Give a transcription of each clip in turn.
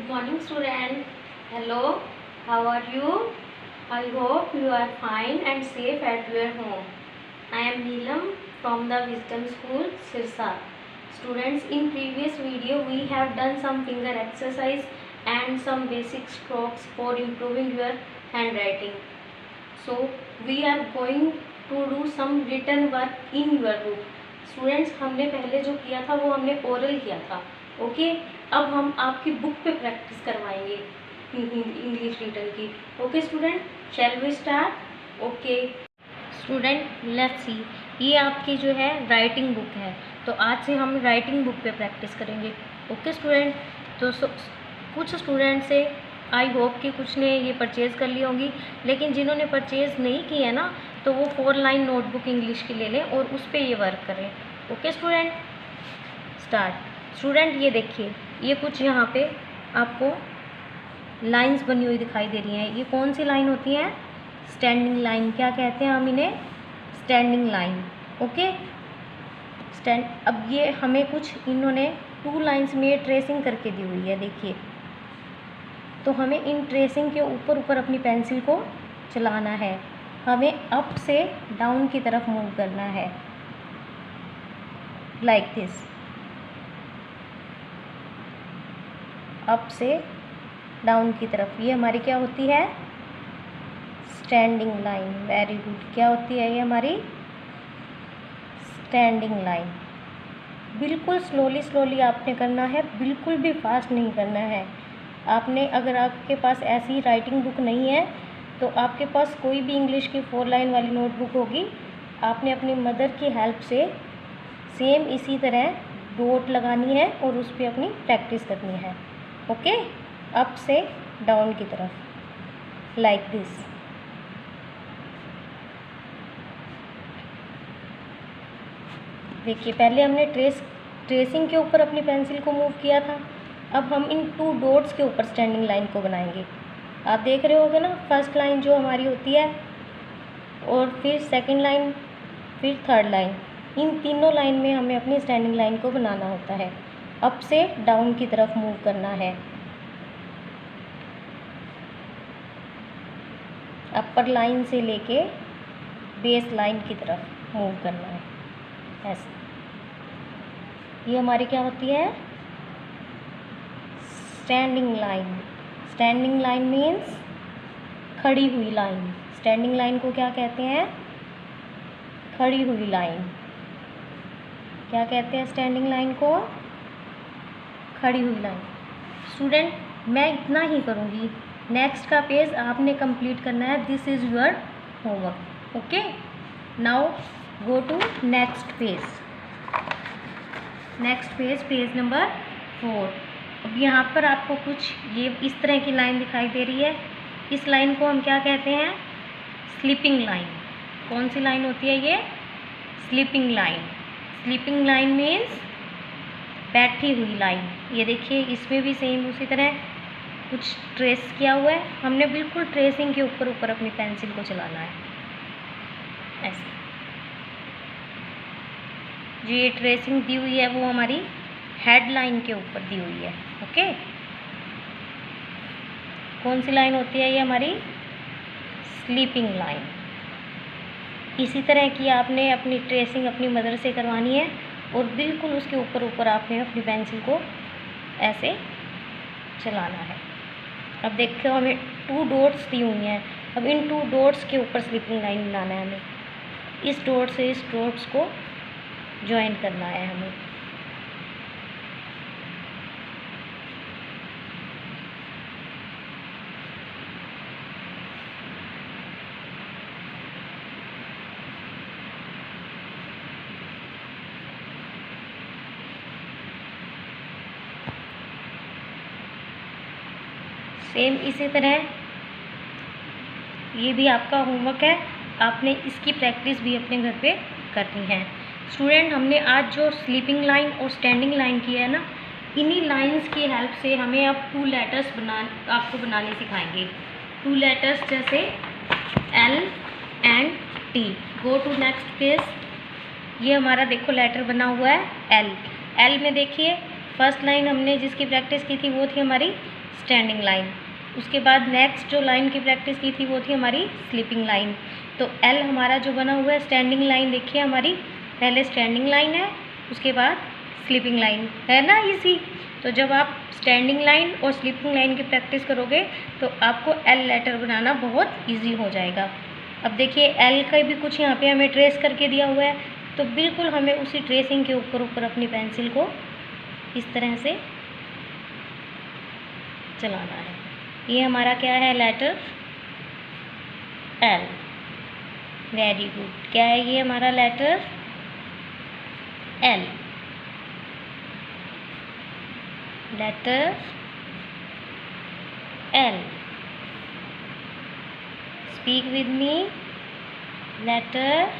Good morning, student. Hello, how are you? I hope you are fine and safe at your home. I am Neelam from the Wisdom School, Sirsa. Students, in previous video we have done some finger exercise and some basic strokes for improving your handwriting. So we are going to do some written work in your book. Students, हमने पहले जो किया था वो हमने oral किया था. Okay, अब हम आपकी बुक पे प्रैक्टिस करवाएंगे इंग्लिश रिटन की. Okay student, shall we start? Okay student, let's see. ये आपकी जो है राइटिंग बुक है, तो आज से हम राइटिंग बुक पे प्रैक्टिस करेंगे. ओके स्टूडेंट, तो कुछ स्टूडेंट से आई होप कि कुछ ने ये परचेज़ कर ली होंगी, लेकिन जिन्होंने परचेज़ नहीं की है ना, तो वो 4 लाइन नोटबुक इंग्लिश की ले लें और उस पर ये वर्क करें. Okay student, start. स्टूडेंट, ये देखिए, ये कुछ यहाँ पे आपको लाइंस बनी हुई दिखाई दे रही हैं. ये कौन सी लाइन होती हैं? Standing line. क्या कहते हैं हम इन्हें? Standing line. ओके अब ये हमें कुछ इन्होंने 2 लाइंस में ट्रेसिंग करके दी हुई है. देखिए, तो हमें इन ट्रेसिंग के ऊपर ऊपर अपनी पेंसिल को चलाना है. हमें अप से डाउन की तरफ मूव करना है, लाइक दिस. अप से डाउन की तरफ. ये हमारी क्या होती है? Standing line. Very good. क्या होती है ये हमारी? Standing line. बिल्कुल स्लोली आपने करना है, बिल्कुल भी फास्ट नहीं करना है. आपने, अगर आपके पास ऐसी राइटिंग बुक नहीं है तो आपके पास कोई भी इंग्लिश की 4 लाइन वाली नोटबुक होगी. आपने अपनी मदर की हेल्प से सेम इसी तरह डॉट लगानी है और उस पर अपनी प्रैक्टिस करनी है. ओके, अप से डाउन की तरफ, लाइक दिस. देखिए, पहले हमने ट्रेसिंग के ऊपर अपनी पेंसिल को मूव किया था. अब हम इन 2 डॉट्स के ऊपर स्टैंडिंग लाइन को बनाएंगे. आप देख रहे होगे ना, फर्स्ट लाइन जो हमारी होती है, और फिर सेकंड लाइन, फिर थर्ड लाइन. इन तीनों लाइन में हमें अपनी स्टैंडिंग लाइन को बनाना होता है. अप से डाउन की तरफ मूव करना है. अपर लाइन से लेके बेस लाइन की तरफ मूव करना है, ऐसे. ये हमारी क्या होती है? Standing line. Standing line means खड़ी हुई लाइन. स्टैंडिंग लाइन को क्या कहते हैं? खड़ी हुई लाइन. क्या कहते हैं स्टैंडिंग लाइन को? खड़ी हुई लाइन. स्टूडेंट, मैं इतना ही करूँगी. नेक्स्ट का पेज आपने कंप्लीट करना है. This is your homework. Okay, now go to next page. Next page, page number 4. अब यहाँ पर आपको कुछ ये इस तरह की लाइन दिखाई दे रही है. इस लाइन को हम क्या कहते हैं? Sleeping line. कौन सी लाइन होती है ये? Sleeping line. Sleeping line means बैठी हुई लाइन. ये देखिए, इसमें भी सेम उसी तरह कुछ ट्रेस किया हुआ है. हमने बिल्कुल ट्रेसिंग के ऊपर ऊपर अपनी पेंसिल को चलाना है, ऐसे. जो ये ट्रेसिंग दी हुई है वो हमारी हेड लाइन के ऊपर दी हुई है. ओके, कौन सी लाइन होती है ये? हमारी स्लीपिंग लाइन. इसी तरह की आपने अपनी ट्रेसिंग अपनी मदर से करवानी है और बिल्कुल उसके ऊपर ऊपर आपने अपनी पेंसिल को ऐसे चलाना है. अब देखो, हमें 2 डॉट्स दी हुई हैं. अब इन 2 डॉट्स के ऊपर स्लीपिंग लाइन बनाना है हमें. इस डॉट से इस डॉट्स को ज्वाइन करना है हमें. सेम इसी तरह ये भी आपका होमवर्क है. आपने इसकी प्रैक्टिस भी अपने घर पे करनी है. स्टूडेंट, हमने आज जो स्लीपिंग लाइन और स्टैंडिंग लाइन की है ना, इन्हीं लाइंस की हेल्प से हमें अब 2 लेटर्स आपको बनाने सिखाएंगे. 2 लेटर्स जैसे L and T. Go to next page. ये हमारा देखो लेटर बना हुआ है L. L में देखिए, फर्स्ट लाइन हमने जिसकी प्रैक्टिस की थी वो थी हमारी स्टैंडिंग लाइन। उसके बाद नेक्स्ट जो लाइन की प्रैक्टिस की थी वो थी हमारी स्लीपिंग लाइन। तो एल हमारा जो बना हुआ है स्टैंडिंग लाइन, देखिए हमारी पहले स्टैंडिंग लाइन है, उसके बाद स्लीपिंग लाइन है ना, इसी। तो जब आप स्टैंडिंग लाइन और स्लीपिंग लाइन की प्रैक्टिस करोगे तो आपको एल लेटर बनाना बहुत ईजी हो जाएगा। अब देखिए एल का भी कुछ यहाँ पे हमें ट्रेस करके दिया हुआ है, तो बिल्कुल हमें उसी ट्रेसिंग के ऊपर अपनी पेंसिल को इस तरह से चलाना है। ये हमारा क्या है, लेटर एल। Very good. क्या है ये हमारा letter L. Letter L. Speak with me, letter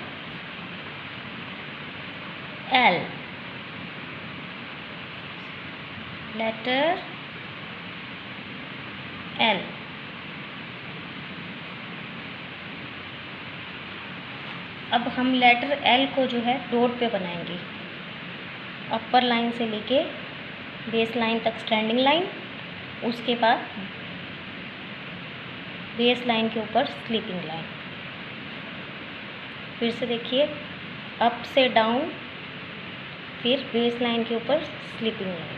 L. Letter L. अब हम लेटर एल को जो है डॉट पे बनाएंगे। अपर लाइन से लेके बेस लाइन तक स्टैंडिंग लाइन, उसके बाद बेस लाइन के ऊपर स्लीपिंग लाइन। फिर से देखिए, अप से डाउन, फिर बेस लाइन के ऊपर sleeping line.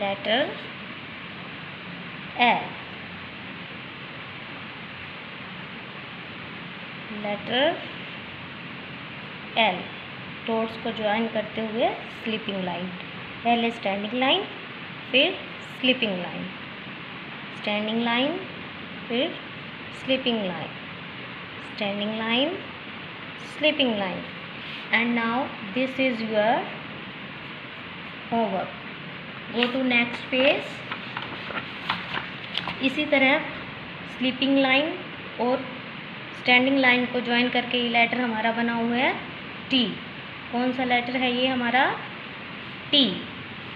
Letter L. Letter L. Dots को ज्वाइन करते हुए स्लीपिंग लाइन। पहले स्टैंडिंग लाइन, फिर स्लीपिंग लाइन, स्टैंडिंग लाइन, फिर sleeping line, standing line, sleeping line. And now this is your homework. Go to next page. इसी तरह sleeping line और standing line को ज्वाइन करके ये लेटर हमारा बना हुआ है टी। कौन सा लेटर है ये हमारा, टी।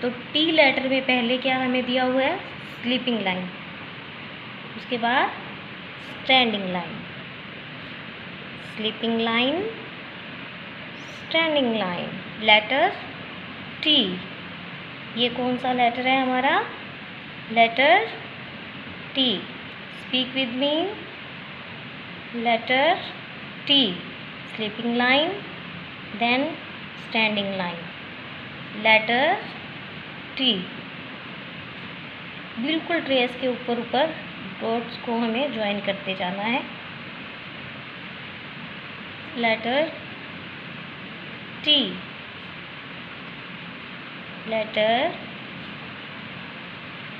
तो टी लेटर में पहले क्या हमें दिया हुआ है, स्लीपिंग लाइन, उसके बाद standing line, sleeping line, standing line, letter T. ये कौन सा लेटर है हमारा, letter T. Speak with me, letter T. Sleeping line, then standing line, letter T. बिल्कुल ट्रेस के ऊपर डॉट्स को हमें ज्वाइन करते जाना है। Letter T, letter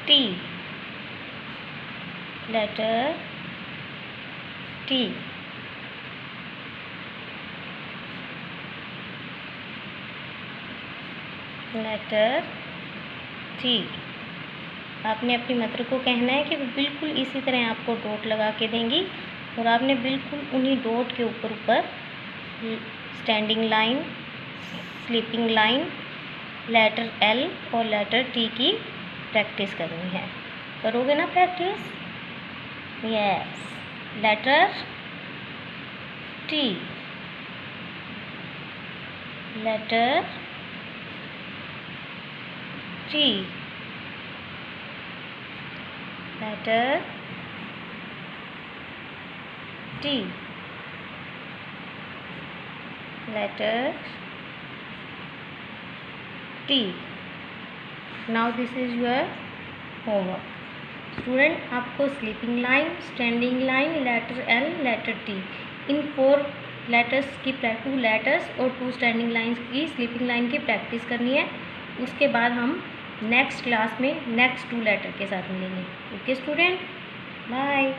T, letter T. Letter T. आपने अपनी मदर को कहना है कि वो बिल्कुल इसी तरह आपको डॉट लगा के देंगी और आपने बिल्कुल उन्हीं डॉट के ऊपर standing line, sleeping line, letter L और लेटर टी की प्रैक्टिस करनी है। करोगे ना practice? Yes. Letter T, letter T, letter T, letter T. Now this is your homework. Student, आपको sleeping line, standing line, letter L, letter T, इन 4 letters की 2 letters और 2 स्टैंडिंग लाइन्स की स्लीपिंग लाइन की प्रैक्टिस करनी है। उसके बाद हम नेक्स्ट क्लास में नेक्स्ट 2 लेटर के साथ मिलेंगे। Okay student, bye.